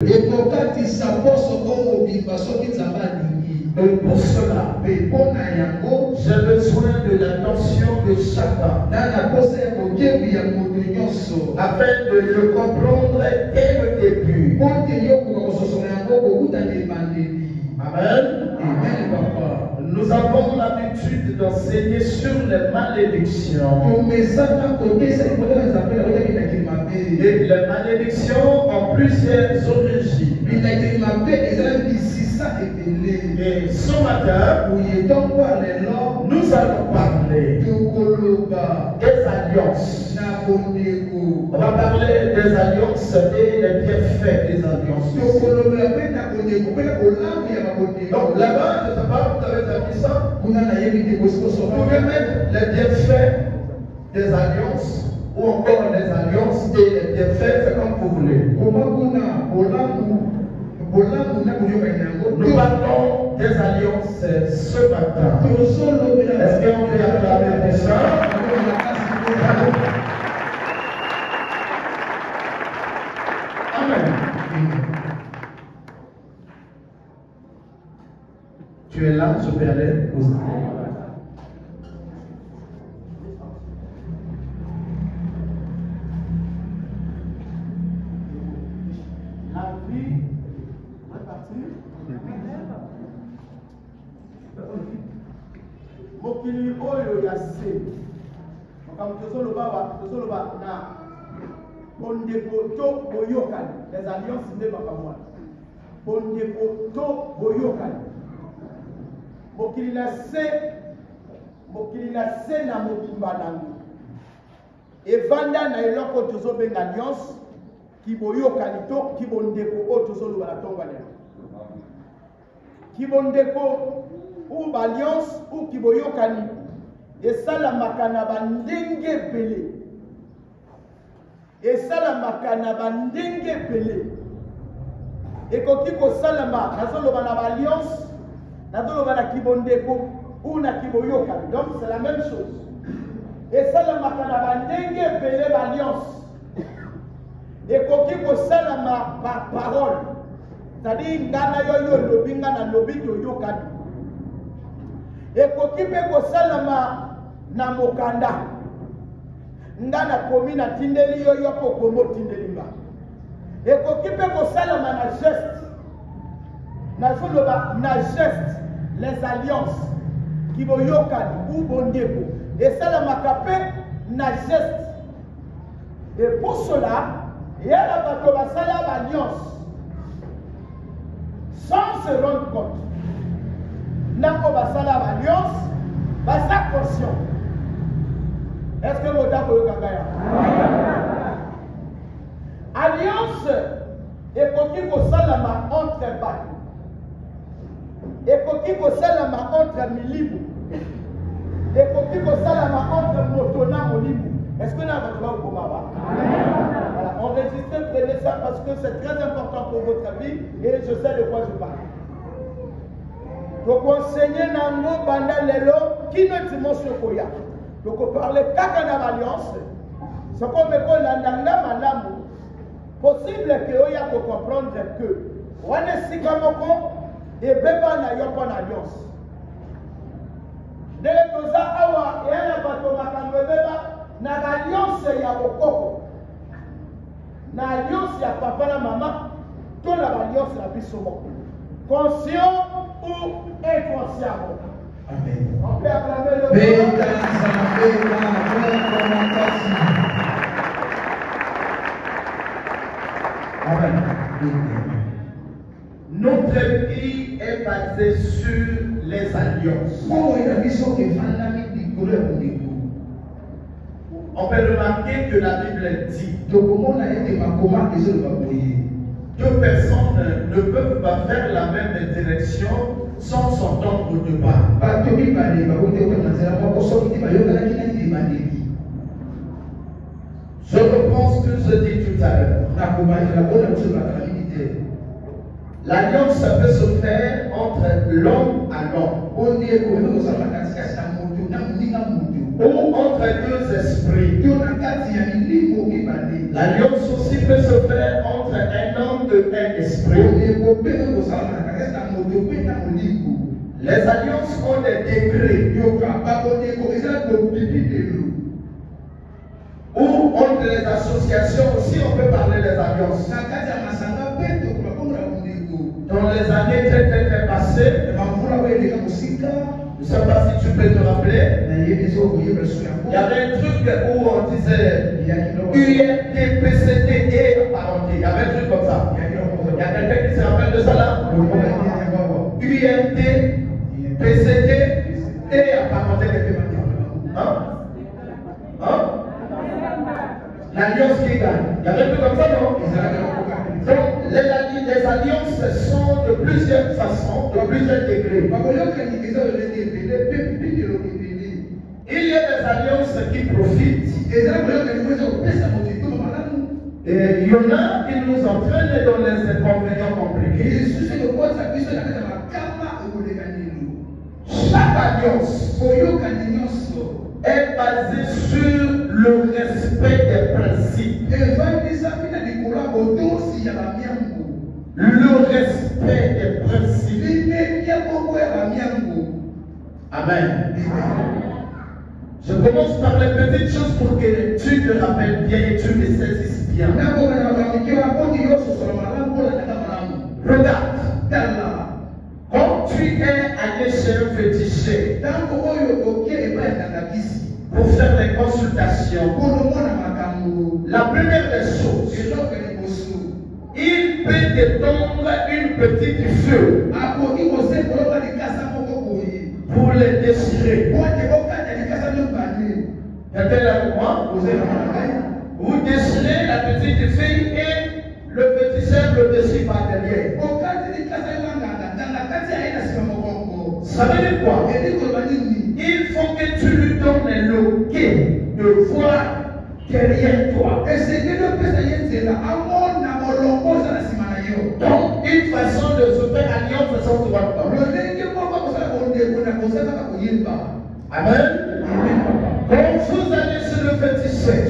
Et pour cela, j'ai besoin de l'attention de chacun afin de le comprendre dès le début. Amen. Nous avons l'habitude d'enseigner sur les malédictions. Et les malédictions ont plusieurs origines. Et ce matin, nous allons parler des alliances. On va parler des alliances et des bienfaits des alliances. Donc là-bas, je ne sais pas, vous avez déjà dit ça. Vous pouvez mettre les bienfaits des alliances ou encore les alliances et les bienfaits, c'est comme vous voulez. Nous parlons des alliances ce matin. Est-ce qu'on peut acclamer pour ça? Amen. Tu es là, je peux aller aux La vie est partie. Mokili oyo ya se. Comme tozoloba na bondeko to boyokani. Les alliances nde makamwa. Bondeko to boyokani. Mokili na se na mobimba nango. Evanda na eloko tozobenga alliance ki boyokani to ki bondeko o tozoloba na tonga lelo. Ki bondeko ou alliance ou ki boyokani esalamaka na bandenge ebele. Esalamaka na bandenge ebele. Ekoki kosalama nazoloba na alliance nazoloba na kibondeko ou na kiboyokani. Donc c'est la même chose. Esalamaka na bandenge ebele alliance. Ekoki kosalama par parole. C'est-à-dire ngana yoyo lobi ngana lobi toyokani. Ekoki pe kosalama na mokanda. Ngana komi na tindeli yoyo po komo tindeli nga. Ekoki pe kosalama na geste. Na geste les alliances qui boyokani ou bondeko. Et salamaka pe na geste. Et pour cela, il y a la alliance sans se rendre compte. Nako basala alliance, basa conscient. Est-ce que vous avez compris? Alliance est pour ko salama entre bateaux. Et pour ko salama entre milibu. Et pour ko salama entre motona molibu. Est-ce que nous avons vous voilà, enregistrez, prenez ça parce que c'est très important pour votre vie et je sais de quoi je parle. Donc enseigner nango banda lelo qui ne dimension koya. Donc on parle kaka na alliance. Ce qu'on me connaît nanda malamu. Possible que oya ko comprendre que on est si kamoko et beba na yo pour alliance. Dès que ça awa et la bato makambe beba na alliance ya okoko. Na alliance ya papa na maman, to la alliance la bisomo. Conscient ou inconscient. Amen. On peut acclamer le Amen. Notre vie est basée sur les alliances. On peut remarquer que la Bible dit deux personnes ne peuvent pas faire la même direction sans s'entendre de part. Je reprends ce que je dis tout à l'heure. L'alliance peut se faire entre l'homme à l'homme. Ou entre deux esprits. L'alliance aussi peut se faire entre un homme de un esprit. Les alliances ont des décrets. Ou entre les associations aussi, on peut parler des alliances. Dans les années très passées, je ne sais pas si tu peux te rappeler, il y avait un truc où on disait URT, PCT et apparenté. Il y avait un truc comme ça. Il y a quelqu'un qui se rappelle de ça là? URT, PCT et apparenté. Hein? Hein? L'alliance qui gagne. Il y avait un truc comme ça, non? Donc, les alliances sont de plusieurs façons, de plusieurs degrés. Il y a des alliances qui profitent. Et il y en a qui nous entraînent dans les inconvénients compliqués. Chaque alliance est basée sur le respect des principes. Le respect des principes. Amen. Je commence par les petites choses pour que tu te rappelles bien et tu les saisisses bien. Regarde. Quand tu es allé chez un féticheur pour faire des consultations, la première des choses, il peut t'étendre une petite feu pour les déchirer. Quelqu'un est avec moi? Vous déchirez la petite feuille et le petit chef le déchire par derrière. Ça veut dire quoi? Il faut que tu lui donnes le quai de voir derrière toi. Donc, une façon de se faire alliance sans se voir. Amen. Quand vous allez sur le féticheur,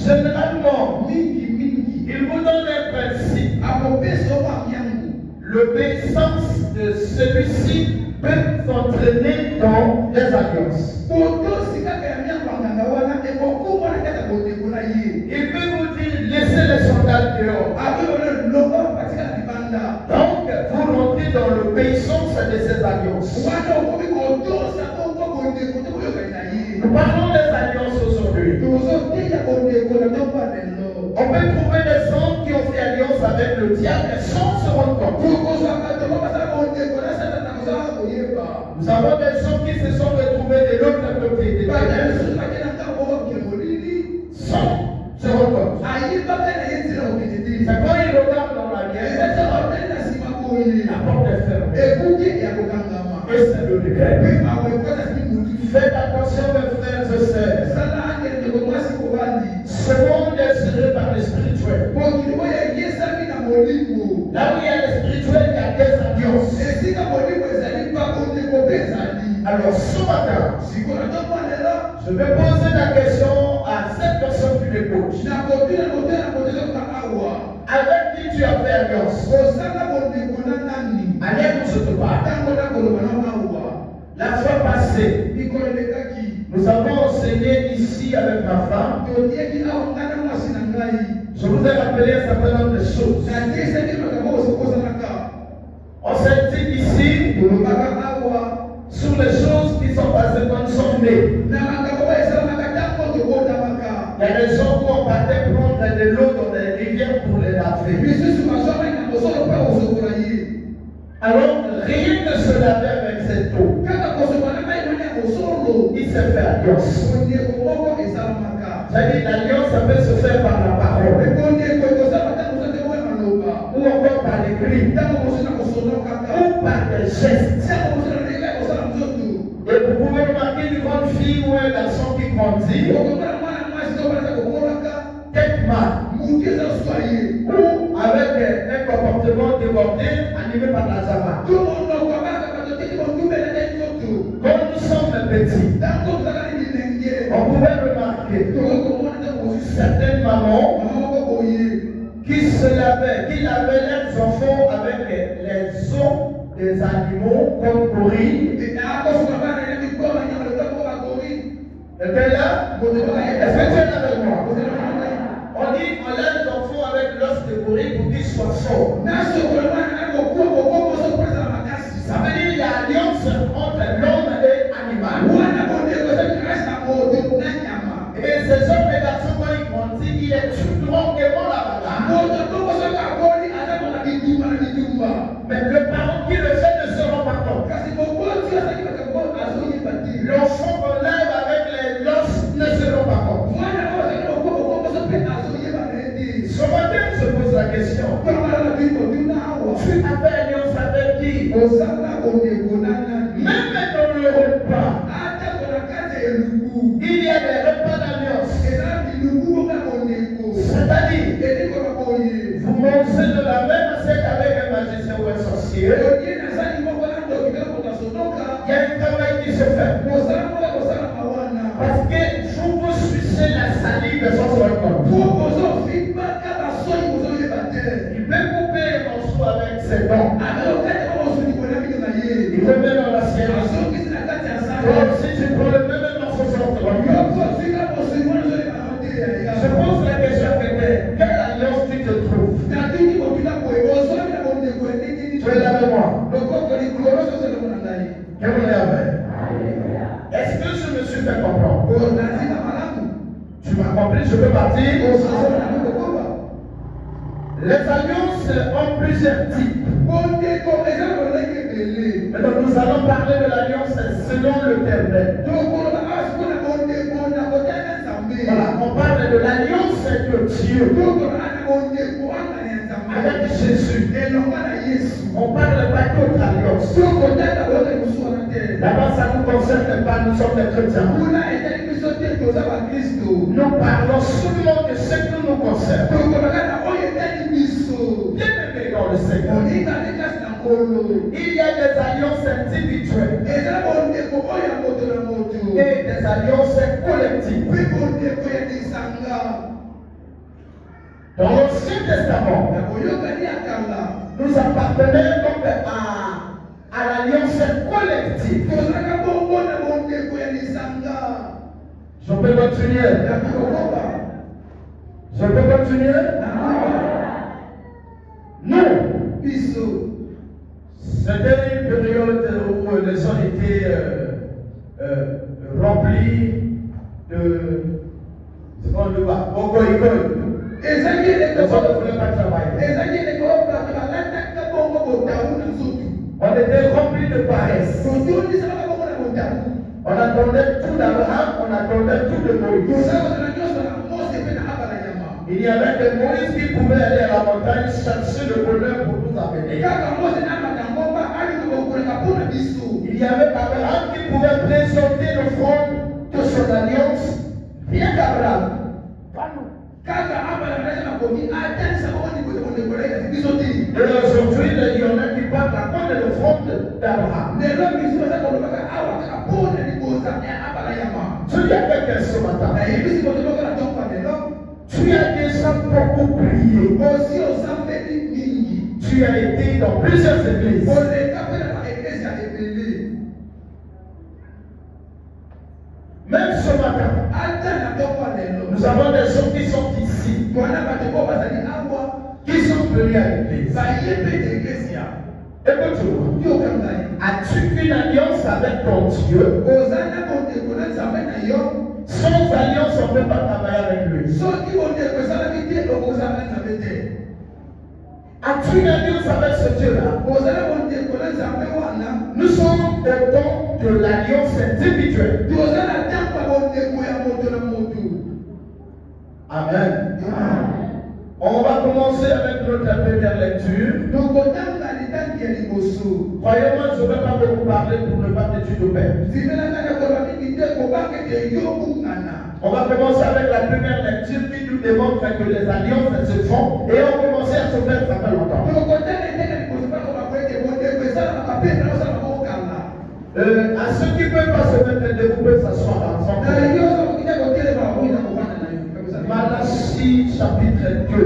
généralement, il vous donne un principe. L'obéissance de celui-ci peut s'entraîner dans les alliances. Il peut vous dire, laissez les sandales dehors. Donc, vous rentrez dans l'obéissance de ces alliances. Nous parlons des alliances aujourd'hui. On peut trouver des hommes qui ont fait alliance avec le diable sans se rendre compte. Nous avons des gens qui se sont retrouvés de l'autre côté. Sans se rendre compte. C'est quand ils regardent dans la guerre, la porte est fermée. Et c'est le regret. Faites attention mes frères et sœurs. Ce monde est géré par le spirituel. Là où il y a le spirituel, il y a des alliances. Alors ce matin, je vais poser la question à cette personne qui m'écoute. Avec qui tu as fait alliance? Allez, où je te parle. La fois passée, nous avons enseigné ici avec ma femme. Je vous ai rappelé un certain nombre de choses. On s'est dit ici sur les choses qui sont passées quand nous sommes nés. Il y a des gens où on partait prendre de l'eau dans les rivières pour les laver. Alors, rien ne se lavait avec cette eau. Il s'est fait alliance. C'est-à-dire l'alliance, ça peut se faire par la parole. Ou encore par l'écrit. Ou par des gestes. Et vous pouvez remarquer une grande fille ou un garçon qui grandit. Tête mal. Ou avec un comportement débordé, animé par la zama. Quand nous sommes petits, on pouvait remarquer certaines mamans qui qu'il avait les enfants avec les os des animaux comme gorille. Était là? Est-ce que tu es là avec moi? On dit on lève les enfants avec l'os de gorille pour qu'ils soient forts. Ça veut dire qu'il y a alliance entre l'homme et l'animal. Et ces hommes et garçons, quand ils grandissent, ils étudieront comment la bagarre. Mais le parent qui le fait ne se rend pas compte. L'enfant qu'on lève avec les os ne se rend pas compte. Ce matin, on se pose la question. Tu avais alliance avec qui? Même dans le repas, il y a des repas d'alliance. C'est-à-dire, vous mangez de la même assiette avec un magicien ou un sorcier. Il y a un travail qui se fait. Parce que vous sucez la salive sans se rendre compte. Il peut couper un morceau avec ses dents. Il peut mettre dans l'assiette. Donc, si tu prends le même morceau sans te rendre compte. Je pose la question à quelqu'un. Quelle alliance tu te trouves? Tu es là avec moi. Quel est avec? Est-ce que je me suis fait comprendre? Tu m'as compris, je peux partir. Les alliances ont plusieurs types. Maintenant, nous allons parler de l'alliance selon l'Éternel. Voilà, on parle de l'alliance de Dieu avec Jésus. On parle pas d'autre alliance. D'abord, ça ne nous concerne pas, nous sommes des chrétiens. Nous parlons seulement de ce qui nous concerne. Bien-aimés dans le Seigneur, il y a des alliances individuelles et des alliances collectives. Dans l'Ancien Testament, nous appartenons donc à l'alliance collective. Je peux continuer? Je peux continuer? Non. C'était une période où les gens étaient remplis de ce qu'on dit pas, les gens ne voulaient pas travailler. On était remplis de paresse. On attendait tout d'Abraham, on attendait tout de Moïse. Il y avait que Moïse qui pouvait aller à la montagne chercher le bonheur pour nous amener. Il y avait Abraham qui pouvait présenter l'offrande de son alliance. Rien qu'Abraham. Et aujourd'hui, il y en a qui parlent à cause de l'offrande d'Abraham. Tu dis à quelqu'un ce matin. Tu as déjà beaucoup prié. Tu as été dans plusieurs églises. Même ce matin, nous avons des gens qui sont ici, qui sont venus à l'église. Écoute-moi, as-tu une alliance avec ton Dieu? Sans alliance, on ne peut pas travailler avec lui. As-tu une alliance avec ce Dieu-là? Nous sommes au temps de l'alliance individuelle. Amen. On va commencer avec notre première lecture. Croyez-moi, je ne vais pas beaucoup parler pour ne pas t'étudier au père. On va commencer avec la première lecture qui nous démontre que les alliances se font et on commence à se faire ça fait longtemps. À ceux qui ne peuvent pas se mettre debout, peuvent s'asseoir ensemble. Malachie chapitre 2.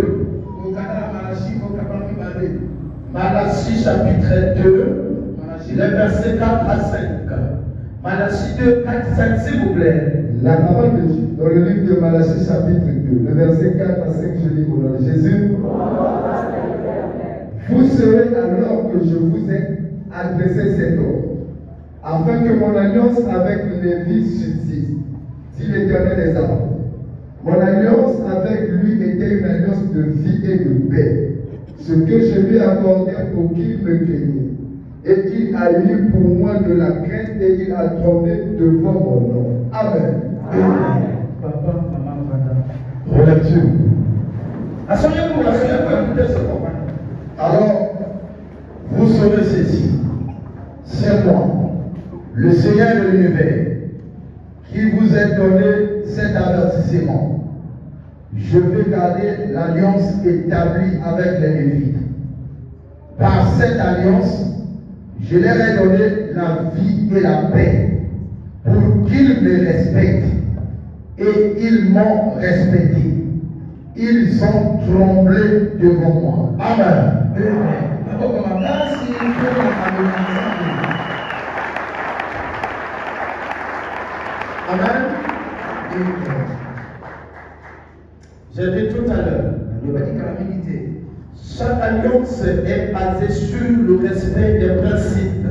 Malachie chapitre 2, les versets 4 à 5. Malachie 2, 4, 5, s'il vous plaît. La parole de Dieu, dans le livre de Malachie chapitre 2, le verset 4 à 5, je lis au nom de Jésus. Vous saurez alors que je vous ai adressé cet ordre, afin que mon alliance avec Lévi subsiste, dit l'Éternel des armées. Mon alliance avec lui était une alliance de vie et de paix, ce que je lui accordais pour qu'il me craignait. Et il a eu pour moi de la crainte et il a tremblé devant mon nom. Amen. Amen. Papa, maman, madame. Relecture. Asseyez-vous, asseyez-vous, écoutez ce moment. Alors, vous saurez ceci. C'est moi, le Seigneur de l'univers, qui vous ai donné cet avertissement. Je vais garder l'alliance établie avec les Lévites. Par cette alliance, je leur ai donné la vie et la paix pour qu'ils me respectent. Et ils m'ont respecté. Ils ont tremblé devant moi. Amen. Amen. J'ai dit tout à l'heure, chaque alliance est basée sur le respect des principes.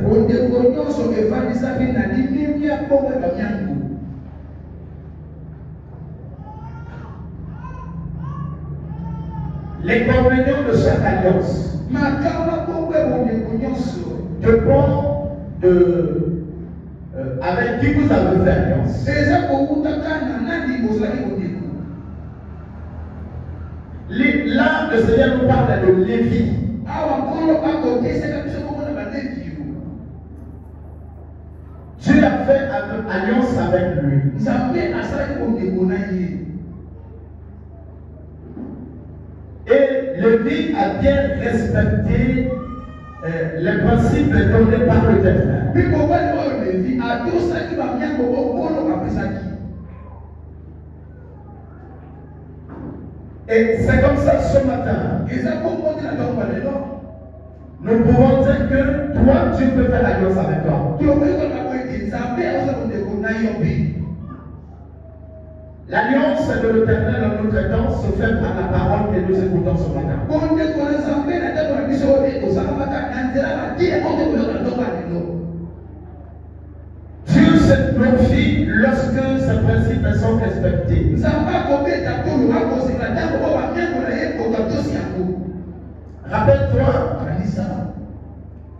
Les convenants de chaque alliance dépendent de avec qui vous avez fait alliance. Là, le Seigneur nous parle de Lévi. Dieu a fait alliance avec lui. Et Lévi a bien respecté les principes donnés par l'Éternel. Et c'est comme ça ce matin. Nous pouvons dire que toi, tu peux faire alliance avec toi. L'alliance de l'Éternel en notre temps se fait par la parole que nous écoutons ce matin. Dieu se glorifie lorsque ses principes sont respectés. Rappelle-toi,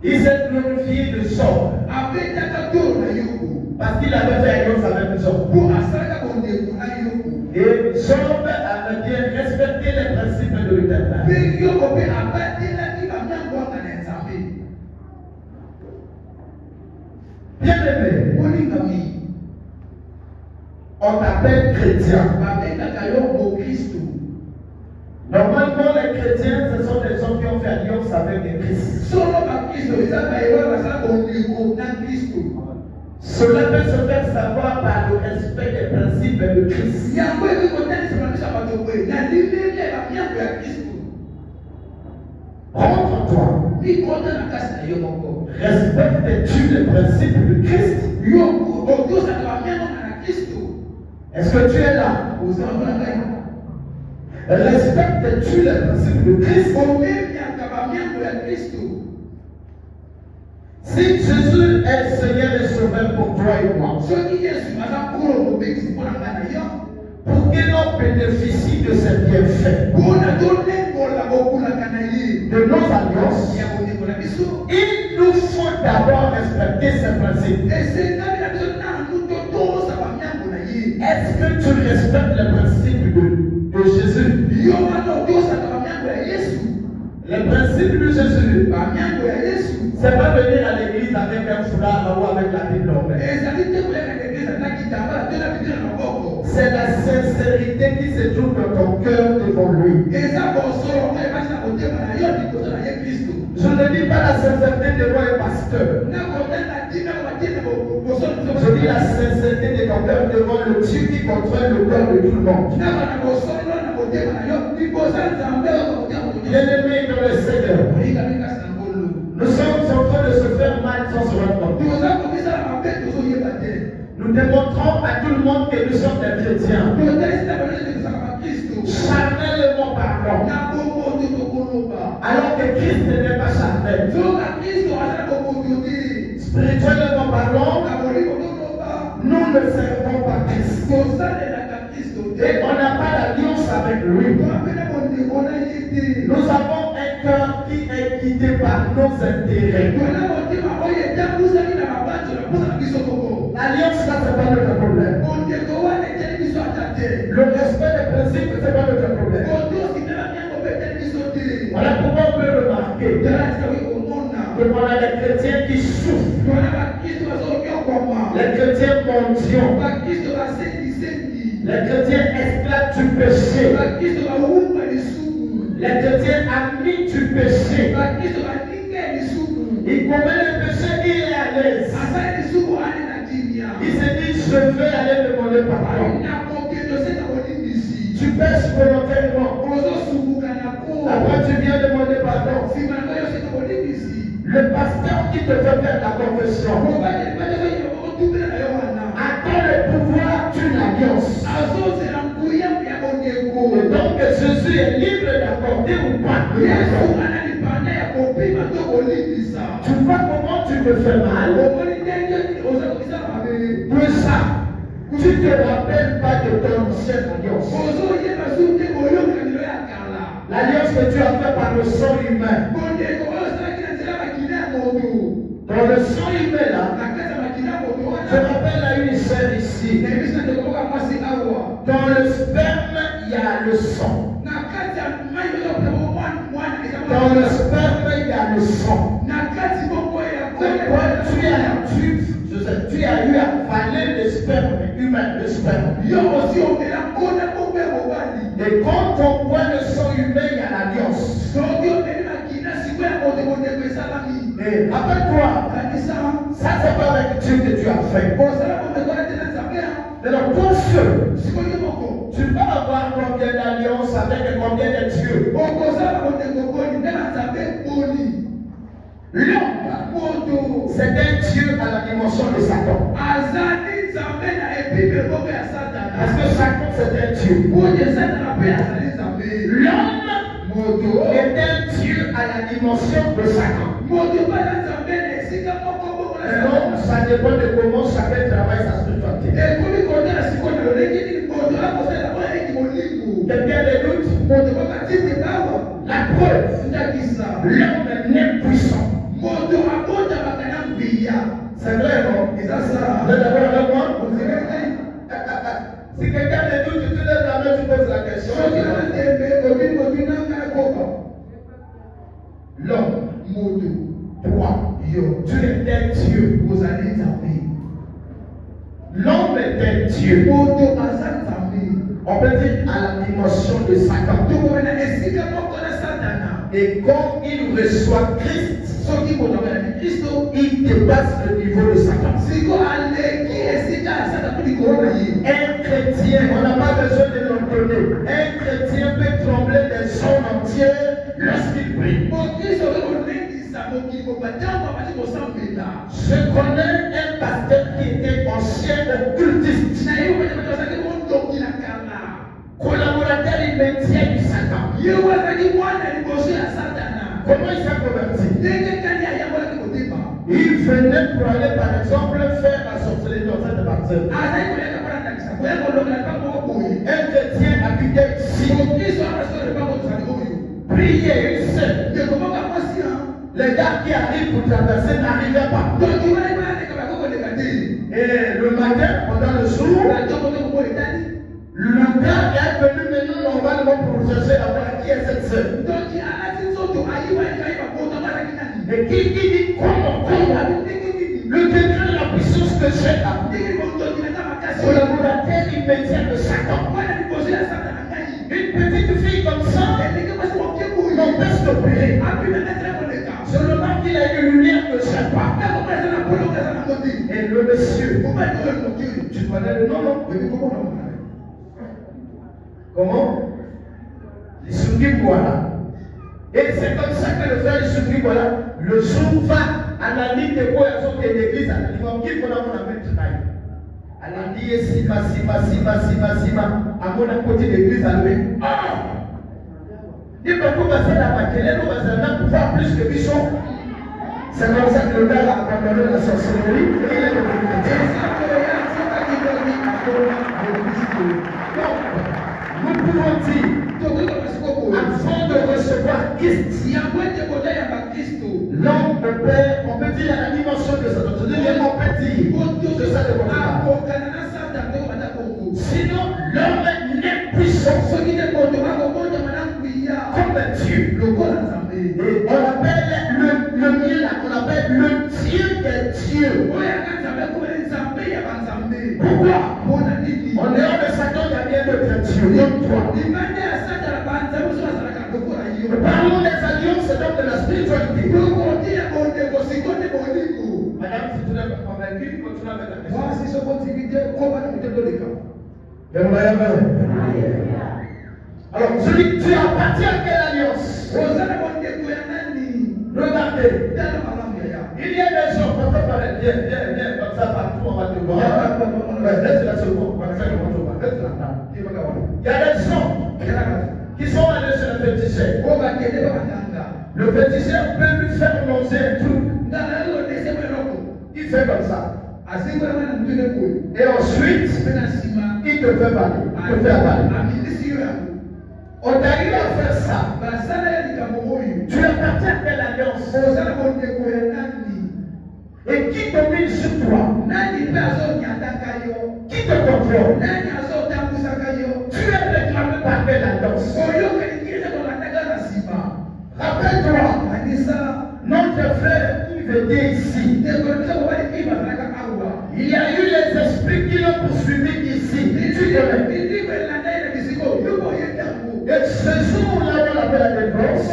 il s'est glorifié de Saul parce qu'il avait fait alliance avec Saul. Et Saul avait bien respecté les principes de l'Éternel. Bien aimé, on t'appelle chrétien. Normalement, les chrétiens, ce sont des gens qui ont fait alliance avec les Christ. Cela peut se faire savoir par le respect des principes de Christ. Rentre-toi. Respectes-tu les principes de Christ? Est-ce que tu es là? Respectes-tu les principes de Christ? Si Jésus est Seigneur et Sauveur pour toi et moi, pour que l'on bénéficie de ces bienfaits, de nos alliances, il nous faut d'abord respecter ces principes. Est-ce que tu respectes les principes de Jésus? Les principes de Jésus, c'est pas venir à l'église avec un foulard ou avec la Bible. C'est la sincérité qui se trouve dans ton cœur devant lui. Je ne dis pas la sincérité devant un pasteur. Je dis la sincérité de ton cœur devant le Dieu qui contrôle le cœur de tout le monde. Bien-aimé dans le Seigneur, que nous sommes des chrétiens, charnellement parlant, alors que Christ n'est pas charnel, spirituellement parlant, nous ne servons pas Christ. Et on n'a pas d'alliance avec lui. Nous avons un cœur qui est guidé par nos intérêts. L'alliance là, c'est pas notre problème. Le respect des principes, c'est pas notre problème. Voilà pourquoi on peut remarquer que on a des chrétiens qui souffrent, les chrétiens mendiants, les chrétiens esclaves du péché, les chrétiens amis du péché. Il commet le péché, il est à l'aise. Il se dit, je vais aller demander pardon. Tu pêches volontairement. Après, tu viens demander pardon. Le pasteur qui te fait faire la confession attend le pouvoir d'une alliance. Et donc, Jésus est libre d'accorder ou pas. Tu vois comment tu te fais mal. Pour ça, tu ne te rappelles pas de ton ancienne alliance. L'alliance que tu as faite par le sang humain. Dans le sang humain là, je rappelle à une sœur ici. Dans le sperme, il y a le sang. Dans le sperme, il y a le sang. Tu as eu à avaler le sperme humain, le sperme. Et quand on voit le sang humain, il y a l'alliance. Et rappelle-toi, ça c'est pas avec Dieu que tu as fait. Alors ton feu, tu vas avoir combien d'alliances avec combien de dieux? L'homme, c'est un dieu à la dimension de Satan. Parce que Satan c'est un dieu. L'homme est un dieu à la dimension de Satan. L'homme, ça dépend de comment chacun travaille sa spiritualité. Quelqu'un des doutes? La preuve, l'homme est né puissant. C'est vrai, non? Vous êtes d'accord avec moi? Si quelqu'un des doutes, tu te lèves la main, tu poses la question. L'homme, toi, tu es un Dieu. Vous allez t'appeler. L'homme est un Dieu. On peut dire à la dimension de Satan. Et quand il reçoit Christ, il dépasse le niveau de Satan. Un chrétien, on n'a pas besoin de l'ordonner. Un chrétien peut trembler des zones entières lorsqu'il prie. Je connais un pasteur qui était ancien occultiste, collaborateur immédiat du Satan. Comment il s'est converti? Il venait pour aller par exemple faire la sorcellerie dans cette partie. Un chrétien habitait ici. Prier une seule. Les gars qui arrivent pour traverser n'arrivaient pas. Et le matin, pendant le jour, le gars est venu maintenant normalement pour chercher à voir qui est cette sœur. Et qui dit comment le degré de la puissance que j'ai là, collaborateur immédiat de Satan. Une petite fille comme ça m'empêche de prier. Je remarque qu'il a une lumière que je ne sais pas. Et le monsieur, tu connais le nom, non? Comment? L'Isugi voilà. Et c'est comme ça que le frère L'Isugi voilà, le jour va à la ligne de cohésion de l'église, à la ligne qui pour la mon amène tonight. À alandi esima sima amona côté l'église alobi ni bato basala makelelo bazala pouvoir plus que biso. C'est comme ça que le père a abandonné la sorcellerie et il est devenu chrétien. Nous pouvons dire, afin de recevoir Christ, l'homme de père, on peut dire la dimension de sa doctrine, on peut dire, c'est ça le sinon, l'homme n'est puissant comme Dieu. Et on appelle le miel, on appelle le Dieu des dieux. Pourquoi? En dehors de Satan, il y a bien d'autres dieux, comme toi. Parlons des alliances, c'est donc de la spiritualité. Madame, si tu n'es pas convaincu, continue avec la question. Alors, celui que tu appartiens à quelle alliance? Regardez. Il y a des gens, on peut parler, viens, comme ça partout, on va te voir. Reste là seulement, il y a des gens qui sont allés sur le féticheur. Le féticheur peut lui faire manger un truc. Il fait comme ça. Et ensuite, il te fait parler. On t'arrive à faire ça. Tu appartiens à quelle alliance? Et qui domine sur toi? Qui te contrôle? Tu es réclamé par quelle alliance? Rappelle-toi, notre frère Yves était ici. Il y a eu les esprits qui l'ont poursuivi ici. Tu connais. Et ce jour-là, on appelle la défense.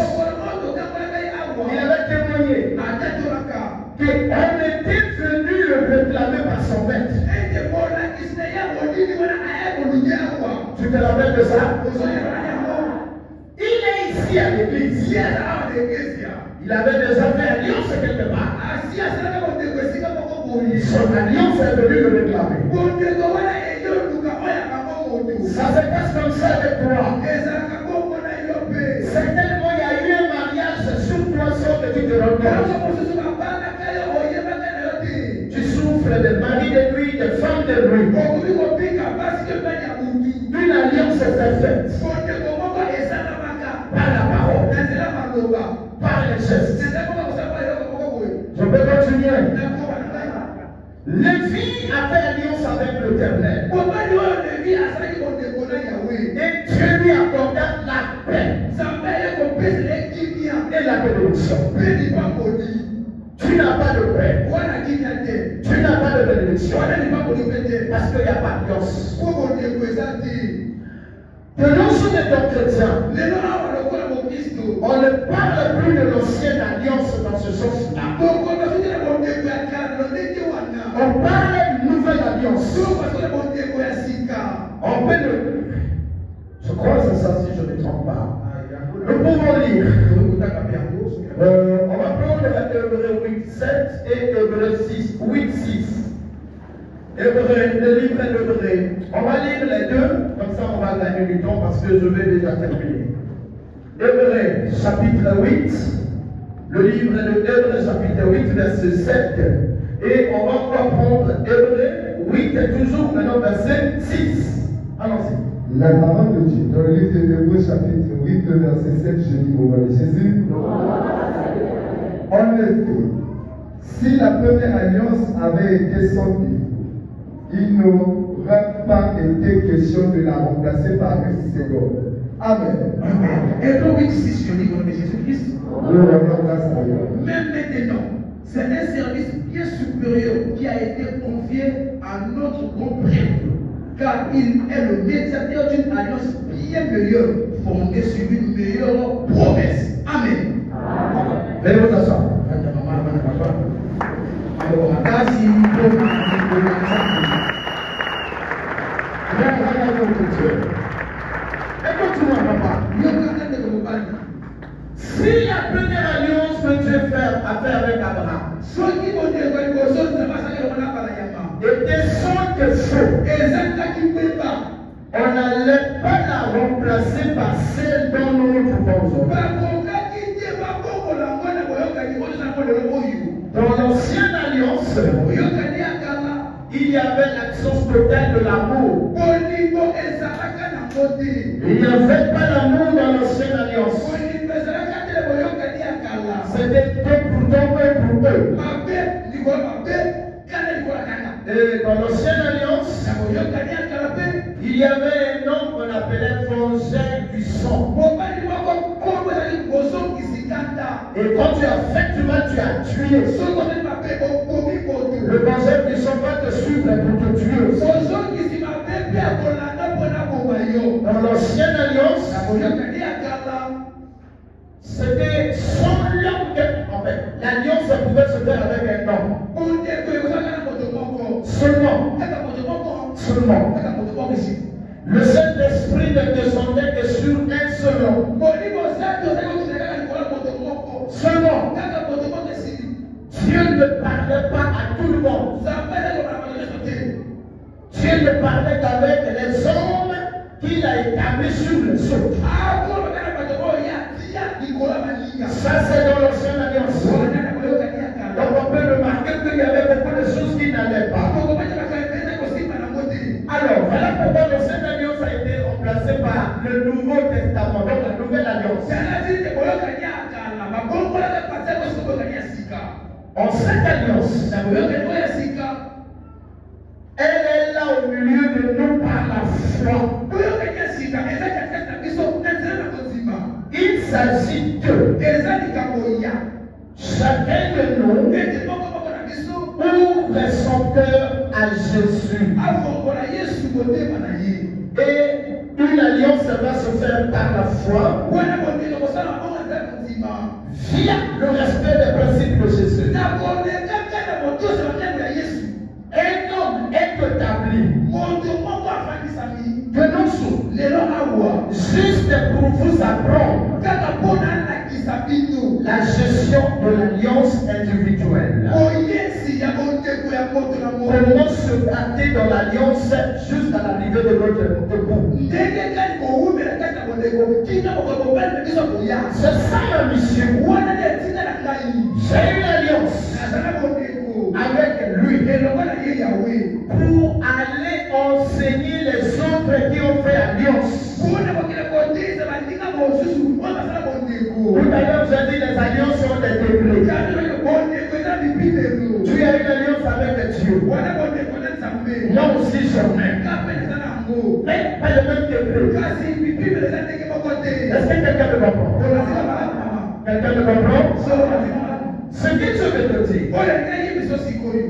Il avait témoigné qu'on était venu le réclamer par son maître. Tu te rappelles de ça? Il est ici à l'église. Il avait déjà fait alliance quelque part. Son alliance est venue le réclamer. Ça se passe comme ça avec toi. Certainement, il y a eu un mariage sur toi sans que tu te rendes compte. Tu souffres des maris de nuit, des femmes de nuit. Une alliance s'est faite par la parole, par les gestes. Je peux continuer. Lévi a fait alliance avec l'Éternel. Et Dieu lui accorda la paix et la bénédiction. Tu n'as pas de paix. Tu n'as pas de bénédiction. Parce qu'il n'y a pas d'alliance. De nos jours étant chrétiens, on ne parle plus de l'ancienne alliance dans ce sens-là. On parle d'une nouvelle alliance. On peut le... Je crois que c'est ça si je ne me trompe pas. Nous pouvons lire. On va prendre Hébreux 8:7 et Hébreux 8:6. Le livre d'Hébreux. On va lire les deux, comme ça on va gagner du temps parce que je vais déjà terminer. Hébreux chapitre 8. Le livre de Hébreux chapitre 8, verset 7. Et on va encore prendre Hébreux 8 et toujours maintenant verset 6. Allons-y. La parole de Dieu, dans le livre de Hébreux chapitre 8, le verset 7, je dis au nom de Jésus. En effet, si la première alliance avait été sans défaut, il n'aurait pas été question de la remplacer par une seconde. Amen. Hébreux 8:6, je dis au nom de Jésus-Christ. Même maintenant, c'est un service bien supérieur qui a été confié à notre grand prêtre, car il est le médiateur d'une alliance bien meilleure, fondée sur une meilleure promesse. Amen. Venez vous asseoir. Écoute-moi, papa. Si la première alliance que Dieu fait fait avec Abraham. soki bondeko liboso nzambe asali elongo na bala yamba Était sans que faux. ezalaki mbeba On n'allait pas la remplacer par celle dont nous nous trouvons aujourd'hui. bakokaki te bakombola yango na boyokani oyo na molelo oyo Dans l'ancienne alliance, boyokani ya kala il y avait l'absence totale de l'amour. bolingo ezalaka na mbote Il n'y avait pas l'amour dans l'ancienne alliance. bolingo ezalaka te boyokani ya kala C'était deux pour tomber pour eux. mabe likolo mabe kana likolo kaka Et dans l'ancienne alliance, na boyokani ya kala pe il y avait un homme qu'on appelait frangin du sang. mobali moko kombo ezali bozongisi kanda Et quand tu as fait du mal, tu as tué. soki ozali mabe okomi moto Le frangin du sang va te suivre pour te tuer aussi. bozongisi mabe mpe akolanda mpona koma yo Dans l'ancienne alliance, na boyokani ya kala c'était sans l'homme que, en fait, l'alliance pouvait se faire avec un homme. bondeko ekozalaka na moto moko Seulement, kaka moto moko seulement. kaka moto moko esi Le Saint-Esprit ne descendait que sur un seul homme. molimo santo ozali kokita kaka likolo ya moto moko Seulement, kaka moto moko esili Dieu ne parlait pas à tout le monde. nzambe ezalobala bato nyonso te Dieu ne parlait qu'avec les hommes qu'il a établis sur le sol. akoloba kaka bato oyo yatia likolo ya balinga Ça, c'est dans l'ancienne alliance. wana na boyokani ya kala Donc, on peut remarquer qu'il y avait beaucoup de choses qui n'allaient pas. akokomataka mpeza kosimba nango te Alors, voilà pourquoi l'ancienne alliance a été remplacée par le Nouveau Testament, donc la nouvelle alliance. zalati te boyokani ya kala babongolaka patia kosi boyokani ya sika En cette alliance, na boyokani oyo ya sika elle est là au milieu de nous par la foi. boyokani ya sika eza katikati na biso na nzela na kondima Il s'agit de eza likambo ya chacun de nous ete moko moko na biso ouvre son cœur à Jésus. afongola yesu motema na ye Et une alliance va se faire par la foi wana mondeko kosala mabongo nzela kondima via le respect des principes de Jésus. na kolekaka na motoso matembo ya yesu Un homme est établi moto moko afandisami de nos jours lelo awa juste pour vous apprendre kaka mpona alakisa bino la gestion de l'alliance individuelle. oyesi ya bondeko ya moto na moto Comment se battre dans l'alliance jusqu'à l'arrivée de notre époux. ndenge kani kowumela kati na bondeko tina mokobobali na biso koya C'est ça ma mission. wana nde ntina na ngai J'ai une alliance nazala bondeko avec lui elongo na ye yawe pour aller enseigner les autres qui ont fait alliance. mpona kokila kotisa bandinga mosusu oyo basala bondeko Tout à l'heure, j'ai dit les alliances sont des degrés. kani bondeko eza bipilelo Tu as une alliance avec Dieu. wana bondeko na nzambe Moi aussi, j'en ai. kape eza nango Mais pas le même degré. kasi bipilelo eza ndenge moko te Est-ce que quelqu'un me comprend? olazika malamu Quelqu'un me comprend? so olazika malamu Ce que je veux te dire, oyo ngai biso sikoyo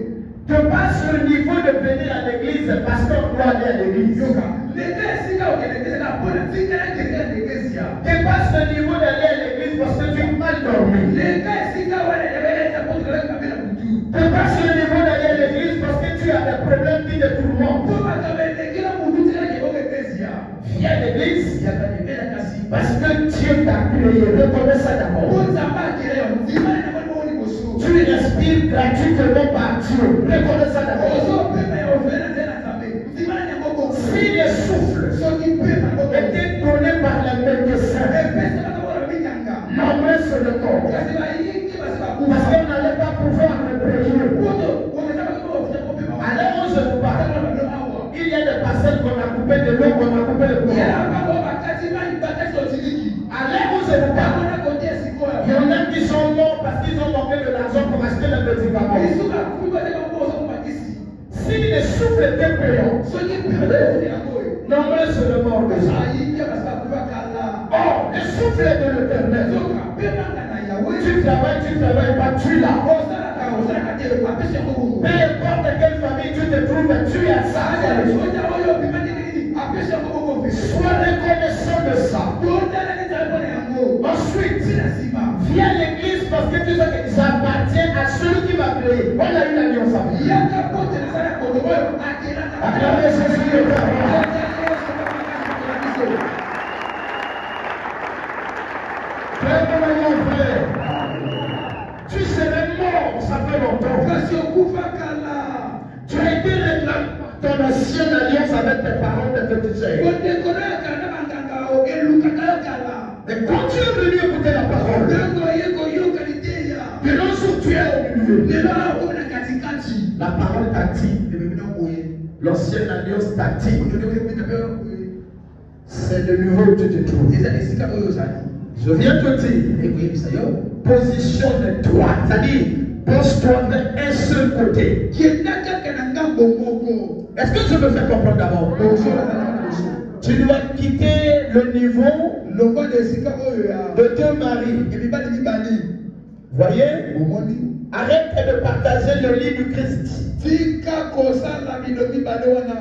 tu passes le niveau de venir à l'église parce qu'on doit aller à l'église. yoka ndenge esika okendekesaka mpona tikala kenge ya eklezia Tu passes le niveau d'aller à l'église parce que tu as mal dormi. ndenge esika wana yabeeta potokalaki mabe na butu Tu passes le niveau d'aller à l'église parce que tu as des problèmes qui te tourmentent. po makambo endekela butu tikalaki eboko eklezia Viens à l'église yaka ebela kasi parce que Dieu t'a créé. Reconnais ça po d'abord. nzambe akela yo ndimani na moni moni liboso Tu respires gratuitement par Dieu. Reconnais ça d'abord. ozopema ya ovela nzela na nzambe ndimani yango bongo Si le souffle soki pema bongo était donné par les médecins, epesaka mpona minyanga nombreux sur le corps, kasi bayiki basi parce bakuma qu'on n'allait pas pouvoir le payer. poto okeza bakoma bafuta kopema À l'heure où je vous parle, wana awa il y a des parcelles qu'on a coupées de l'eau, qu'on a coupé le courant. yalakako bakati mai bakati otiliki À l'heure où je vous parle, bakona kote sikoyo il y en a qui sont morts parce qu'ils ont manqué de l'argent pour acheter les médicaments. lisuka kumi bateka kokosa komakisi Si le souffle était payant, soki pema bakofuta yango oyo nombreux sur le mort déjà. ayiki basi bakufa kala Or, le souffle de l'éternel, soka pemanga na yawe tu travailles pas, tu l'as. osalaka te apesi yango bongo Peu importe quelle famille tu te trouves, tu as ça. soja oyo opema ndenge nini apesi yango bongo mpe Sois reconnaissant de ça. totala nizala mpona yango Ensuite, tina nsima viens à l'église parce que tu sais que ça appartient à celui qui m'a créé. On a une alliance avec lui. yaka kote nazala koto oyo akelaka Acclamez Jésus le Père. Frère, mon frère, tu sais l'ancienne alliance avec tes parents, tes petits sœurs. Et quand tu es venu écouter la parole, que l'on jour tu es au milieu, la parole t'a dit, l'ancienne alliance t'a dit, c'est le nouveau que tu te trouves. Je viens te dire, positionne-toi, c'est-à-dire, pose-toi vers un seul côté. Est-ce que je me fais comprendre d'abord? Tu dois quitter le niveau de deux maris. Voyez? Arrête de partager le lit du Christ.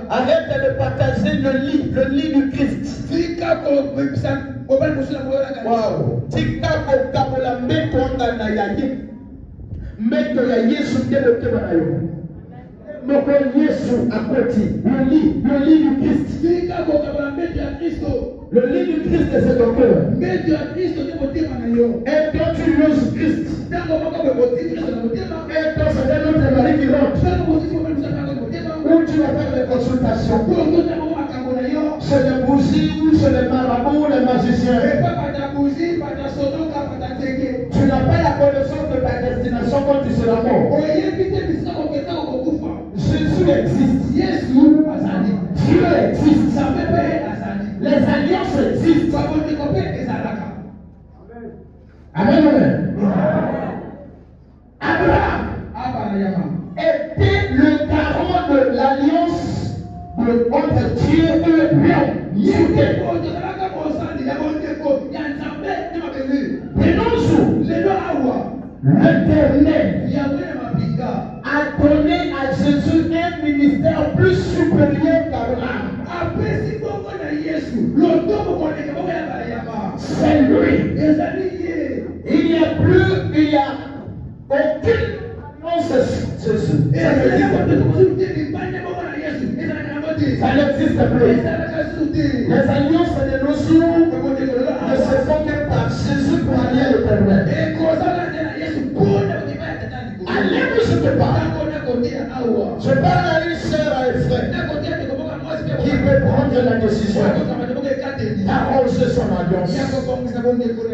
Arrête de partager le lit du Christ. Wow. Tika kokabola mbeto anga na yaye. Mbeto ya Yesu kebo kebo na yo. Moko Yesu akoti. Le lit du Christ. Tika kokabola mbeto ya Kristo. Le lit du Christ c'est ton cœur. Mbeto ya Kristo kebo kebo na yo. Et quand tu loues Christ. Et quand c'est un autre mari qui rentre. Où tu vas faire des consultations. C'est les bougies ou c'est les marabouts, les magiciens. Tu n'as pas la connaissance de ta destination quand tu seras mort. Jésus existe. Dieu existe. Les alliances existent. Amen. Abraham était le garant de l'alliance entre Dieu et le peuple. L'Éternel a donné à Jésus un ministère plus supérieur qu'Abraham. C'est lui. Il n'y a aucune Jésus. Ça n'existe plus. Les alliances et les notions ne se font que par Jésus pour aller à l'Éternel. Allez où je te parle. Je parle à une sœur, à un frère qui peut prendre la décision d'arranger son alliance.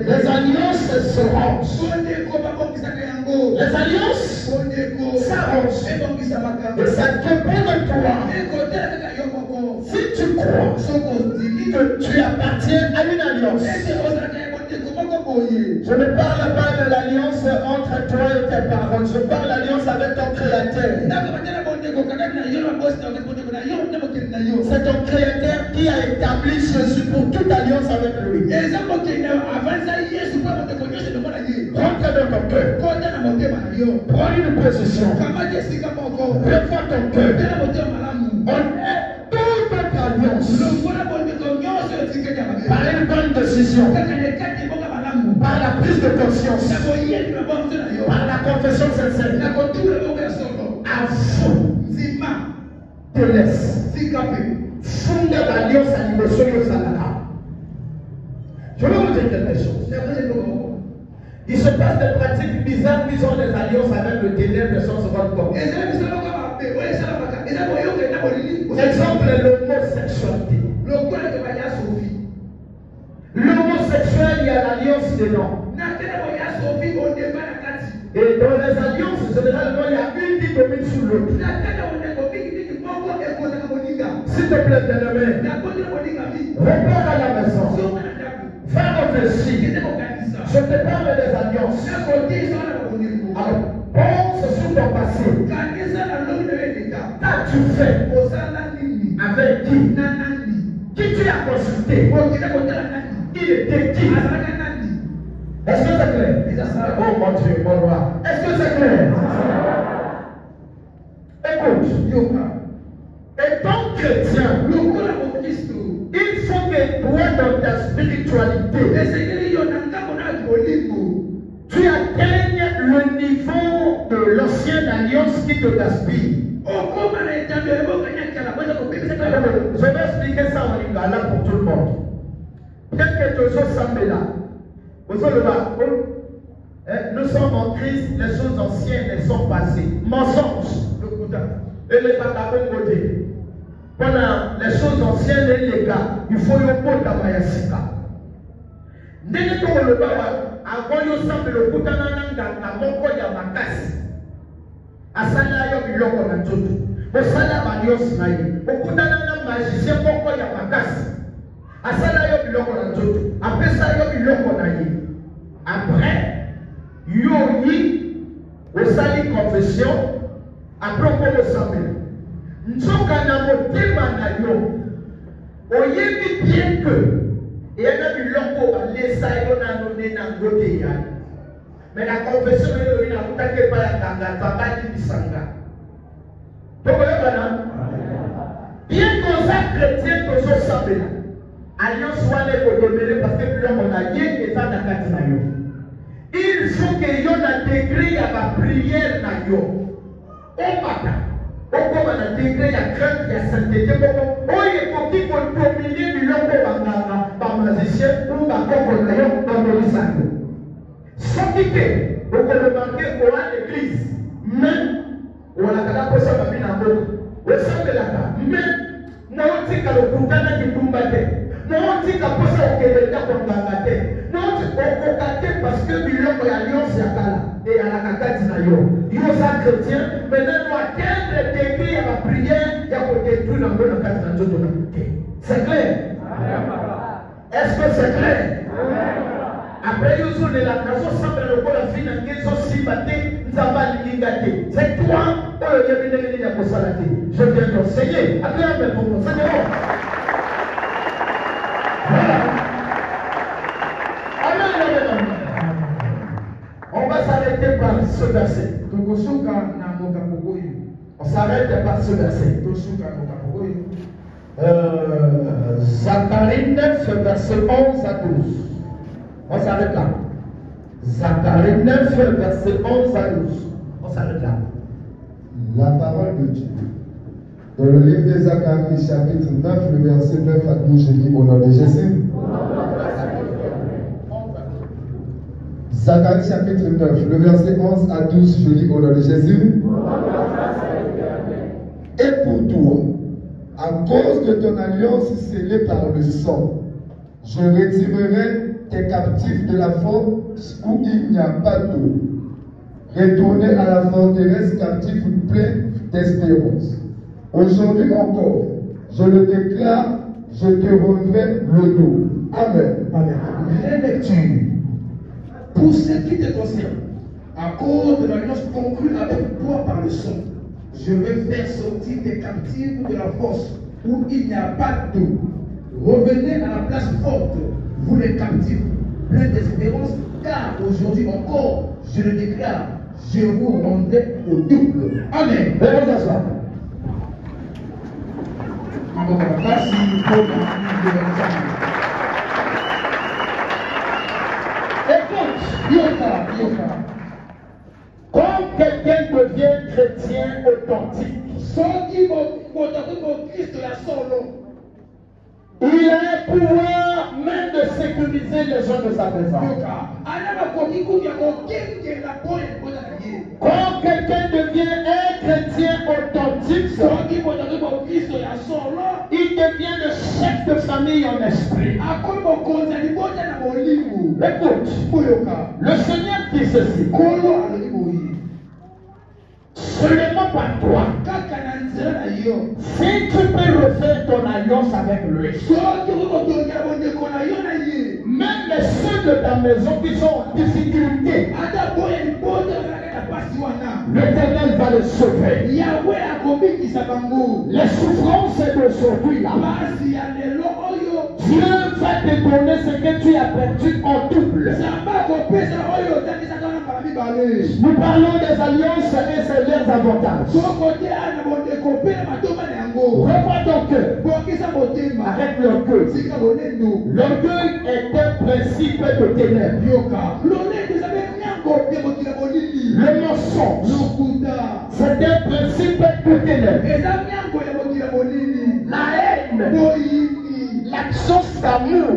Les alliances s'arrangent. Les alliances s'arrangent. Et ça dépend de toi. Si tu crois que tu appartiens à une alliance, je ne parle pas de l'alliance entre toi et tes parents, je parle de l'alliance avec ton Créateur. C'est ton Créateur qui a établi Jésus pour toute alliance avec lui. Rentre dans ton cœur. Prends une position. Prépare ton cœur. On est toute notre alliance. Par une bonne décision. Par la prise de conscience. Par la confession sincère. Avant. Te laisse. Fonder l'alliance à l'émotion au Salaka. Je vais vous dire quelque chose. Il se passe des pratiques bizarres qui ont des alliances avec le ténèbre sans se rendre compte. Exemple, l'homosexualité. L'homosexuel, il y a l'alliance dedans. Et dans les alliances, généralement, il y a une qui domine sur l'autre. S'il te plaît, bien-aimé, repars à la maison. Va réfléchir. Je te parle des alliances. Alors, pense sur ton passé. Qu'as-tu fait avec qui? Qui tu as consulté? Il était qui? Est-ce que c'est clair? Oh mon Dieu, mon roi. Est-ce que c'est clair? Écoute, étant chrétien, il faut que toi, dans ta spiritualité, tu atteignes le niveau de l'ancienne alliance qui te gaspille. Je vais expliquer ça en lingala pour tout le monde. Peut-être que tu es là. Nous sommes en Christ, les choses anciennes elles sont passées. Mensonge. Et les patapons côté. pendant les choses anciennes et les gars, il faut y avoir ta mayasika. Ndenge to le baba avant yo semble le kutana na moko ya makasi. Asala yo biloko na nzoto. Osala balios na ye. Okutana na magicien moko ya makasi. Asala yo biloko na nzoto. Apesa yo biloko na ye. Après yo yi osali confession après ko osambela. Nzoka na motema na yo. Oyebi bien que et il y a biloko balesa yo na none na ngote ya. Mais la confession est une attaque par la tanga, tabali bisanga. Donc bien qu'on soit chrétien, qu'on soit sablé, alliance soit les pour parce que plus on a bien et ça n'a pas de. Il faut que yon intégré à la prière na yo. Au matin, au comme on intégré à crainte, à sainteté, au y faut qu'il faut communier biloko banganga, par magicien ou par contre na yo, par morisano. Sans quitter, vous pouvez remarquer qu'on a l'église, même on a la cosa de la vie, on sait là, même non on dit que le Bouddha qui tombe à terre, non on dit que la cosa au Québec tombe à terre, non on dit qu'on parce que biloko ya alliance ya kala et à la kakati na yo, yo ça chrétien, maintenant nous atteindre degré à la prière, ya ko détruire dans le cadre de notre vie. C'est clair? Est-ce que c'est clair? Après, ils ont la nation semble le corps la vie dans qu'ils ont si batté, nous avons l'ingate. C'est toi, je viens t'enseigner. Après, mais pour nous, c'est bon. Voilà. Amen. On va s'arrêter par ce verset. On s'arrête par ce verset. Zacharie 9, verset 11 à 12. On s'arrête là. Zacharie 9, verset 11 à 12. On s'arrête là. La parole de Dieu. Dans le livre de Zacharie, chapitre 9, le verset 9 à 12, je lis au nom de Jésus. Zacharie, chapitre 9, le verset 11 à 12, je lis au nom de Jésus. Et pour toi, à cause de ton alliance scellée par le sang, je retirerai tes captifs de la force où il n'y a pas d'eau. Retournez à la forteresse captive pleine d'espérance. Aujourd'hui encore, je le déclare, je te rendrai le dos. Amen. Amen. Relecture. Pour ce qui te concerne, à cause de l'alliance conclue avec toi par le sang, je vais faire sortir tes captifs de la force où il n'y a pas d'eau. Revenez à la place forte, vous les captifs, pleins d'espérance, car aujourd'hui encore, je le déclare, je vous rendrai au double. Amen. Écoute, quand quelqu'un devient chrétien authentique, il a un pouvoir même de sécuriser les gens de sa maison. Quand quelqu'un devient un chrétien authentique, il devient le chef de famille en esprit. Écoute, le Seigneur dit ceci. Seulement par toi. Si tu peux refaire ton alliance avec lui, même les ceux de ta maison qui sont en difficulté, l'Éternel va les sauver. Les souffrances d'aujourd'hui là, Dieu va te donner ce que tu as perdu en double. Nous parlons des alliances et c'est leurs avantages. Revois ton cœur. Arrête l'orgueil. L'orgueil est un principe de ténèbres. Le mensonge, c'est un principe de ténèbres. La haine, l'absence d'amour.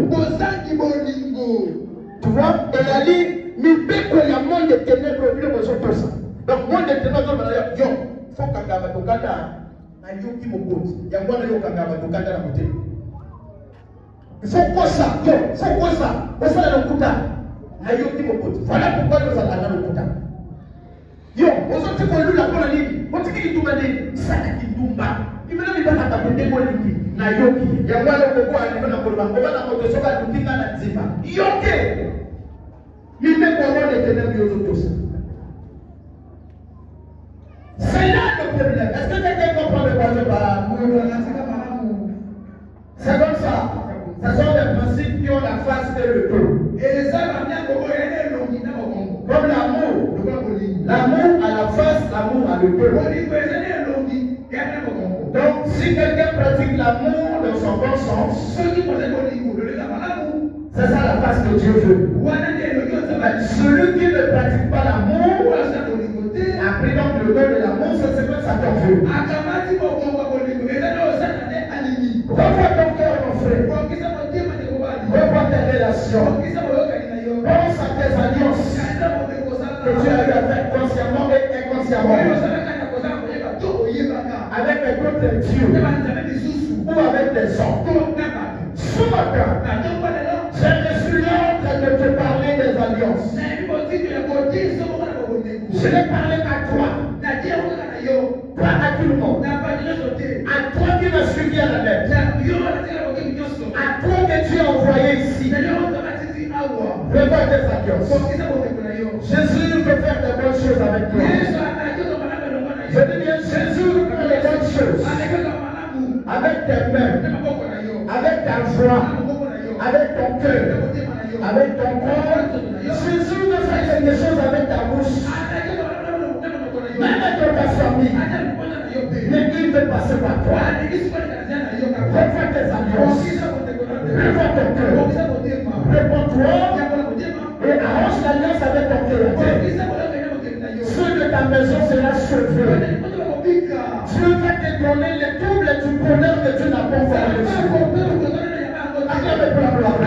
Tu vois, et la ligne, nous pécons le monde des ténèbres au milieu de nos personnes. Donc, le monde des ténèbres, il faut qu'on ait un nayoki mokonzi yango wana yokanga bato kanda na motema fokosa osala lokuta nayoki mokonzi voilà pourquoi tozalaka na lokuta yo ozoti kolula mpona nini otiki litumba nini sala kitumba imena mibanaka pendeko lingi nayoki yango wana okokoa nivo na koloba obana moto soki atukinga na nzima yoke mimeko amona etenebi ozotosa. C'est là le problème. Est-ce que quelqu'un comprend le problème? C'est comme ça. Ce sont des principes qui ont la face et le dos. Et ça, comme l'amour. L'amour a la face, l'amour a le dos. Donc, si quelqu'un pratique l'amour dans son bon sens, c'est ça la face que Dieu veut. Celui qui ne pratique pas l'amour, a pris donc le don de l'amour, c'est ce que Satan veut. Revois ton cœur, mon frère. Revois tes relations. Pense à tes alliances que tu as eu avec consciemment et inconsciemment. Avec d'autres dieux ou avec des hommes. Ce matin, je suis là en train de te parler des alliances. Je vais parler à toi, pas à tout le monde. À toi qui m'as suivi à la lettre. À toi que tu as envoyé ici. Revois tes alliances. Jésus veut faire de bonnes choses avec toi. Je dis bien, Jésus veut faire de bonnes choses. Avec tes mains, avec ta voix, avec ton cœur, avec ton corps. Jésus veut faire quelque chose avec ta bouche. Même avec ta famille. Mais il veut passer par toi. Revois tes alliances. Revois ton cœur. Réponds-toi. Et arrange l'alliance avec ton cœur. Ceux de ta maison sera sauvé. Dieu va te donner le double du bonheur que tu n'as pas encore reçu. Acclamez pour la gloire.